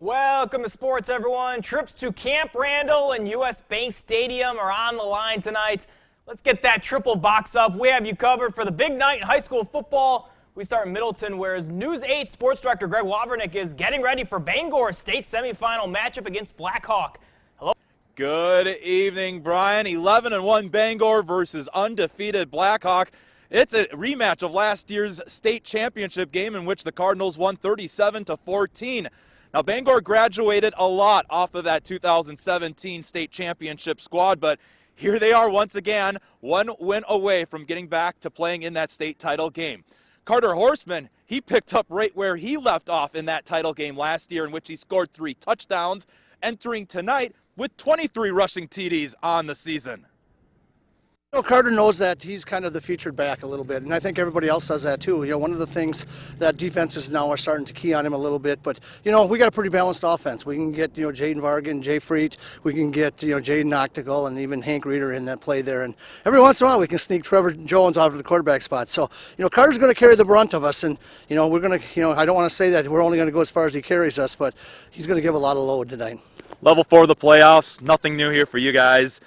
Welcome to sports, everyone. Trips to Camp Randall and U.S. Bank Stadium are on the line tonight. Let's get that triple box up. We have you covered for the big night in high school football. We start in Middleton, where News 8 sports director Greg Wavernick is getting ready for Bangor's state semifinal matchup against Blackhawk. Hello. Good evening, Brian. 11-1 Bangor versus undefeated Blackhawk. It's a rematch of last year's state championship game in which the Cardinals won 37-14. Now, Bangor graduated a lot off of that 2017 state championship squad, but here they are once again, one win away from getting back to playing in that state title game. Carter Horseman, he picked up right where he left off in that title game last year, in which he scored 3 touchdowns, entering tonight with 23 rushing TDs on the season. You know, Carter knows that he's kind of the featured back a little bit, and I think everybody else does that too. You know, one of the things that defenses now are starting to key on him a little bit, but, you know, we got a pretty balanced offense. We can get, you know, Jaden Vargan, Jay Freet, we can get, you know, Jaden Octigal and even Hank Reeder in that play there, and every once in a while we can sneak Trevor Jones out of the quarterback spot. So, you know, Carter's going to carry the brunt of us, and, you know, we're going to, you know, I don't want to say that we're only going to go as far as he carries us, but he's going to give a lot of load tonight. Level 4 of the playoffs, nothing new here for you guys.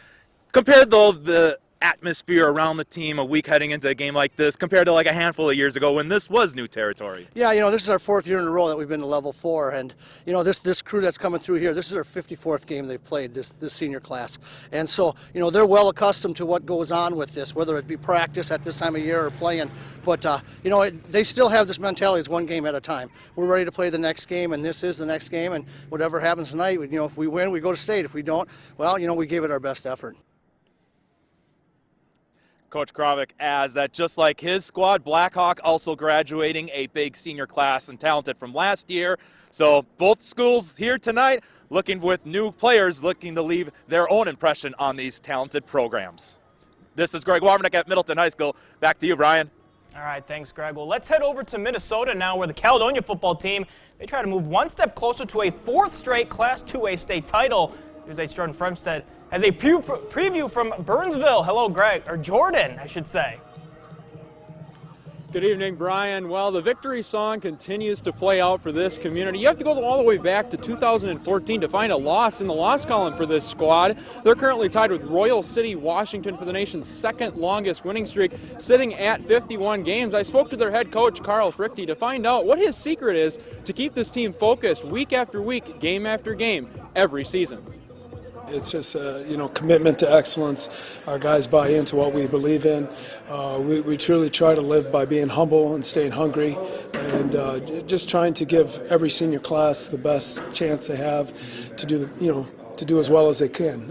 Compared, though, the atmosphere around the team a week heading into a game like this compared to like a handful of years ago when this was new territory? Yeah, you know, this is our 4th year in a row that we've been to level 4, and you know, this crew that's coming through here, this is our 54th game they've played, this senior class, and so, you know, they're well accustomed to what goes on with this, whether it be practice at this time of year or playing, but you know, they still have this mentality. It's one game at a time. We're ready to play the next game, and this is the next game, and whatever happens tonight, you know, if we win, we go to state. If we don't, well, you know, we gave it our best effort. Coach Kravik adds that just like his squad, Blackhawk also graduating a big senior class and talented from last year. So both schools here tonight looking with new players looking to leave their own impression on these talented programs. This is Greg Wavernick at Middleton High School. Back to you, Brian. All right, thanks, Greg. Well, let's head over to Minnesota now, where the Caledonia football team, they try to move one step closer to a 4th straight Class 2A state title. News 8's Jordan Fremstead has a preview from Burnsville. Hello, Greg, or Jordan, I should say. Good evening, Brian. Well, the victory song continues to play out for this community. You have to go all the way back to 2014 to find a loss in the loss column for this squad. They're currently tied with Royal City, Washington for the nation's 2nd longest winning streak, sitting at 51 games. I spoke to their head coach, Carl Frichte, to find out what his secret is to keep this team focused week after week, game after game, every season. It's just, you know, commitment to excellence. Our guys buy into what we believe in. We truly try to live by being humble and staying hungry, and just trying to give every senior class the best chance they have to do, to do as well as they can.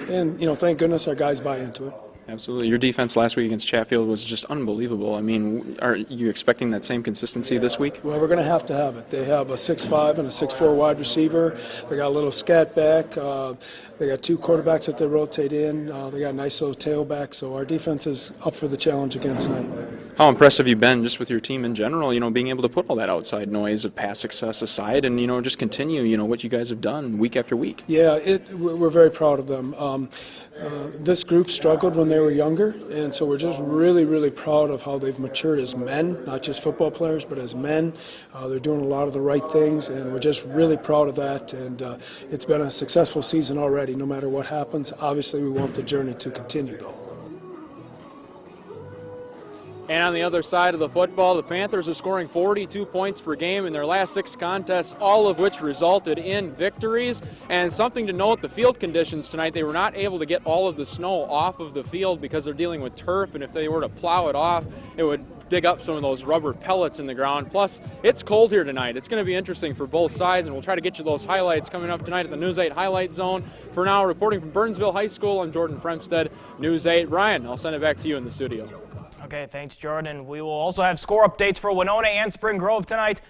And you know, thank goodness our guys buy into it. Absolutely. Your defense last week against Chatfield was just unbelievable. I mean, are you expecting that same consistency this week? Well, we're going to have it. They have a 6'5" and a 6'4" wide receiver. They got a little scat back. They got 2 quarterbacks that they rotate in. They got a nice little tailback. So our defense is up for the challenge again tonight. How impressed have you been just with your team in general, you know, being able to put all that outside noise of past success aside and, you know, just continue, you know, what you guys have done week after week? Yeah, we're very proud of them. This group struggled when they were younger, and so we're just really, really proud of how they've matured as men, not just football players, but as men. They're doing a lot of the right things, and we're just really proud of that, and it's been a successful season already, no matter what happens. Obviously, we want the journey to continue, though. And on the other side of the football, the Panthers are scoring 42 points per game in their last 6 contests, all of which resulted in victories. And something to note, the field conditions tonight, they were not able to get all of the snow off of the field because they're dealing with turf, and if they were to plow it off, it would dig up some of those rubber pellets in the ground. Plus, it's cold here tonight. It's going to be interesting for both sides, and we'll try to get you those highlights coming up tonight at the News 8 Highlight Zone. For now, reporting from Burnsville High School, I'm Jordan Fremstead, News 8. Ryan, I'll send it back to you in the studio. Okay, thanks, Jordan. We will also have score updates for Winona and Spring Grove tonight.